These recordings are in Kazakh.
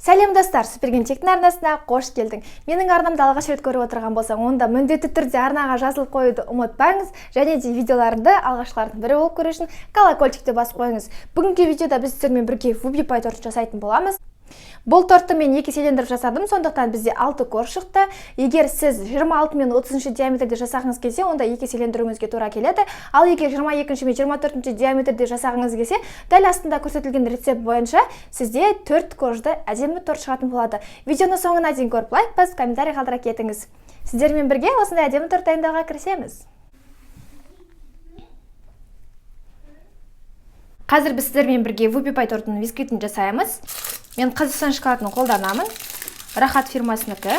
Сәлем достар, Супергенчектің арнасына қош келдің. Менің арнамды алғаш рет көріп отырған болсаң, онда міндетті түрде арнаға жазылып қоюды ұмытпаңыз, және де видеоларымды алғашқылардың бірі болып көру үшін колокольчикті басып қойыңыз. Бүгінгі видеода біз сіздермен бірге вуби-пай тортын жасайтын боламыз. Бұл тортты мен екі селендіріп жасадым, сондықтан бізде 6 корж шықты. Егер сіз 26 мен 30 диаметрде жасағыңыз келсе, онда екі селендіруіңізге тура келеді. Ал егер 22 мен 24 диаметрде жасағыңыз келсе, дәл астында көрсетілген рецепт бойынша сізде 4 коржды әдемі торт шығатын болады. Видеоны соңына дейін көріп, лайк басып, комментарий қалдыра кетіңіз. Сіздермен бірге осындай әдемі торт дайындауға кірісеміз. Қазір біз сіздермен бірге вуби-пай тортының бисквитін жасаймыз. Мен Қазақстан шоколадын қолданамын. Рахат фирмасынікі.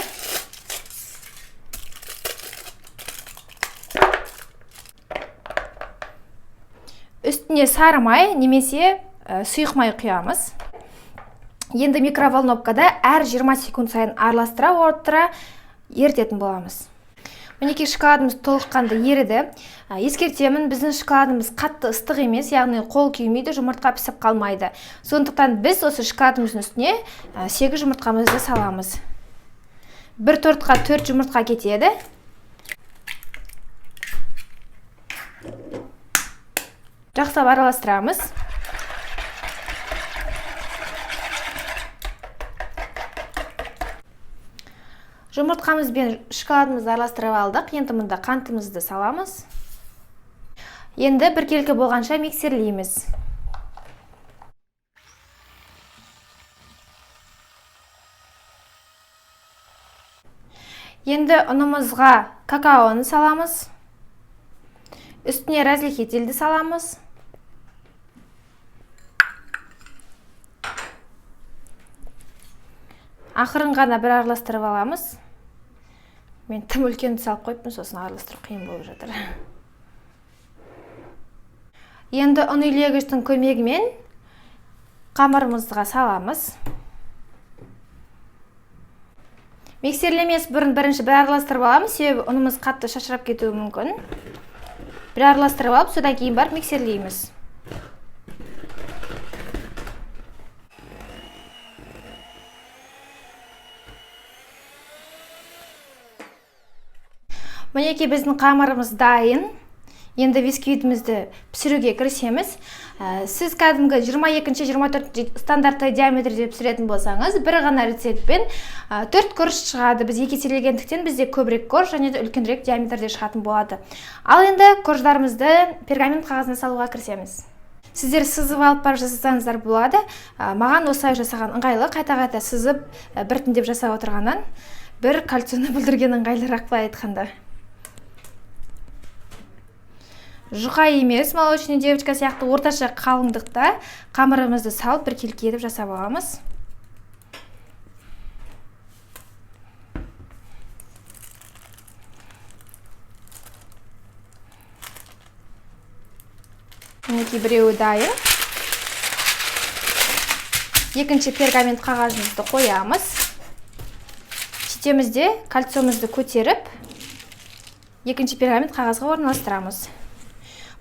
Үстіне сары май немесе сұйық май құямыз. Енді микроволновкада әр 20 секунд сайын араластыра отыра ерітетін боламыз. Мінекей шоколадымыз толыққанды еріді. Ескертемін, біздің шоколадымыз қатты ыстық емес, яғни қол күймейді, жұмыртқа пісіп қалмайды. Сондықтан біз осы шоколадымыздың үстіне 8 жұмыртқамызды саламыз. Бір тортқа 4 жұмыртқа кетеді. Жақсылап араластырамыз. Жұмыртқамыз бен шоколадымызды араластырып алдық. Енді мұнда қантымызды саламыз. Енді біркелкі болғанша миксерлейміз. Енді ұнымызға какаоны саламыз. Үстіне разрыхителді саламыз. Ақырын ғана бір араластырып аламыз. Мен тым үлкенді салып қойыппын, сосын араластыру қиын болып жатыр. Енді ұн илегіштің көмегімен қамырымызға саламыз. Миксерлемес бұрын бірінші бір араластырып аламыз, себебі ұнымыз қатты шашырап кетуі мүмкін. Bir араластырып алып, содан кейін барып миксерлейміз. Мінекей біздің қамырымыз дайын. Енді бисквитімізді пісіруге кірісеміз. Сіз кәдімгі 22-24 стандартты диаметрде пісіретін болсаңыз, бір ғана рецептпен 4 корж шығады. Біз екеселегендіктен бізде көбірек корж және де үлкенірек диаметрде шығатын болады. Ал енді корждарымызды пергамент қағазына салуға кірісеміз. Сіздер сызып алып барып жасасаңыздар болады. Маған осылай жасаған ыңғайлы, қайта-қайта сызып біртіндеп жасап отырғаннан бір кольцоны бүлдірген ыңғайлырақ былай айтқанда. Жұқа емес, молочный девочка сияқты орташа қалыңдықта қамырымызды салып біркелкі етіп жасап аламыз. Мінекей біреуі дайын. Екінші пергамент қағазымызды қоямыз. Шетемізде кольцомызды көтеріп, екінші пергамент қағазға орналастырамыз.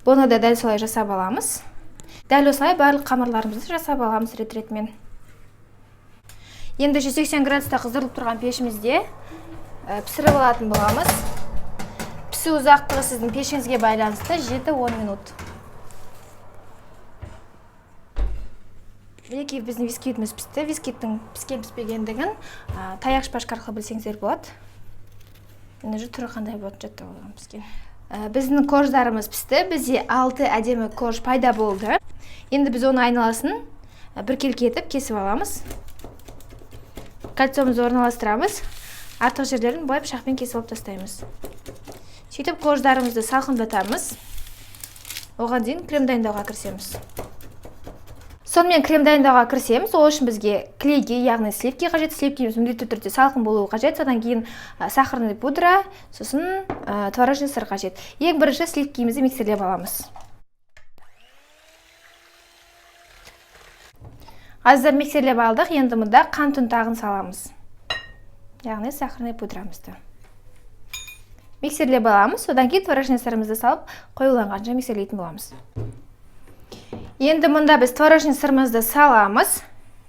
Бұны да дәл солай жасап аламыз. Дәл осылай барлық қамырларымызды жасап аламыз рет-ретмен. Енді 180 градуста қыздырылып тұрған пешімізде пісіріп алатын боламыз. Пісу ұзақтығы сіздің пешіңізге байланысты 7-10 минут. Мінекей біздің бисквитіміз пісті. Бисквиттің піскен-піспегендігін таяқ шпажка арқылы білсеңіздер болады. Енді түрі қандай болады жатты оған піскен. Біздің корждарымыз пісті. Бізде 6 әдемі корж пайда болды. Енді біз оны айналасын біркелкі етіп кесіп аламыз. Кольцомызды орналастырамыз. Артық жерлерін былай пышақпен кесіп алып тастаймыз. Сөйтіп корждарымызды салқындатамыз. Оған дейін крем дайындауға кірісеміз. Сонымен крем дайындауға кірісеміз. Ол үшін бізге клейге, яғни сливки қажет. Сливкеміз міндетті түрде салқын болуы қажет. Содан кейін сахарный пудра, сосын творожный сыр қажет. Ең бірінші сливкемізді миксерлеп аламыз. Аздап миксерлеп алдық. Енді мұнда қант ұнтағын саламыз. Яғни сахарный пудрамызды. Миксерлеп аламыз. Содан кейін творожный сырымызды салып, қоюланғанша миксерлейтін боламыз. Енді мұнда біз творожный сырымызды саламыз.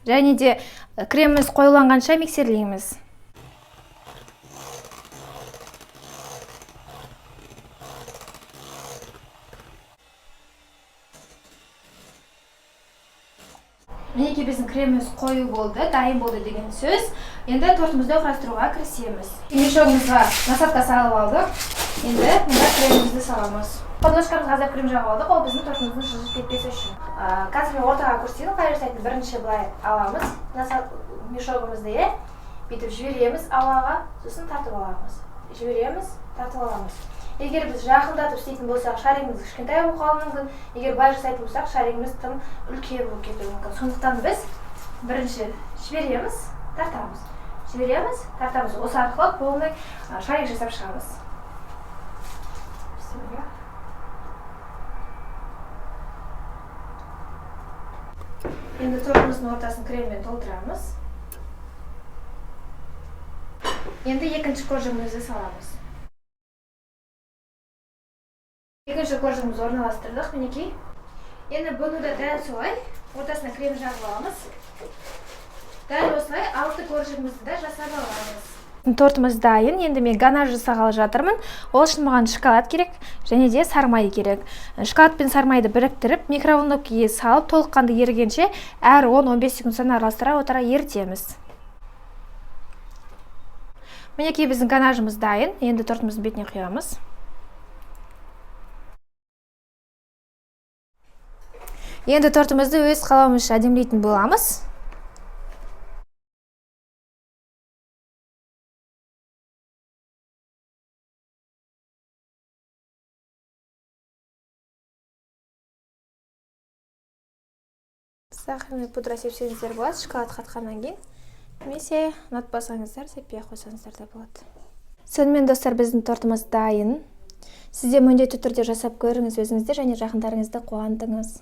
Және де Креміміз қоюланғанша миксерлейміз. Мінекей біздің креміміз қою болды, дайын болды деген сөз. Енді тортымызды құрастыруға кірісеміз. Мешогымызға насадка салып алдық. Енді мұнда кремімізді саламыз. Подложкамызға аздап крем жағып алдық, ол біздің тортымыздың жылжып кетпесі үшін. Қазір мен ортаға көрсетейін, қай жасайтын бірінші былай аламыз. Мешогымызды бүйтіп жібереміз ауаға, сосын тартып аламыз. Жібереміз, тартып аламыз. Егер біз жақындатып істейтін болсақ, шаригіміз кішкентай болып қалуы мүмкін. Егер былай жасайтын болсақ, шаригіміз тым үлкен болып кетуі мүмкін. Сондықтан біз бірінші жібереміз, тартамыз. Жібереміз, тартамыз. Осы арқылы полный шарик жасап шығамыз. Енді тортымыздың ортасын креммен толтырамыз. Енді екінші коржығымызды саламыз. Екінші коржығымызды орналастырдық, мінекей. Енді бұны да дәл солай ортасына крем жағып аламыз. Дәл осылай 6 коржығымызды да жасап аламыз. Тортымыз дайын. Енді мен ганаж жасағалы жатырмын. Ол үшін маған шоколад керек және де сармай керек. Шоколад пен сармайды біріктіріп, микроволновкаға салып, толыққанды ерігенше әр 10-15 секунд сайын араластыра отыра ерітеміз. Мінекей біздің ганажымыз дайын. Енді тортымыздың бетіне құямыз. Енді тортымызды өз қалауымызша әдемілейтін боламыз. Сахарный пудра сепсеңіздер болады, шоколад қатқаннан кейін. Немесе ұнатпасаңыздар, сеппей қойсаңыздар да болады. Сонымен достар, біздің тортымыз дайын. Сіз де міндетті түрде жасап көріңіз, өзіңізді және жақындарыңызды қуантыңыз.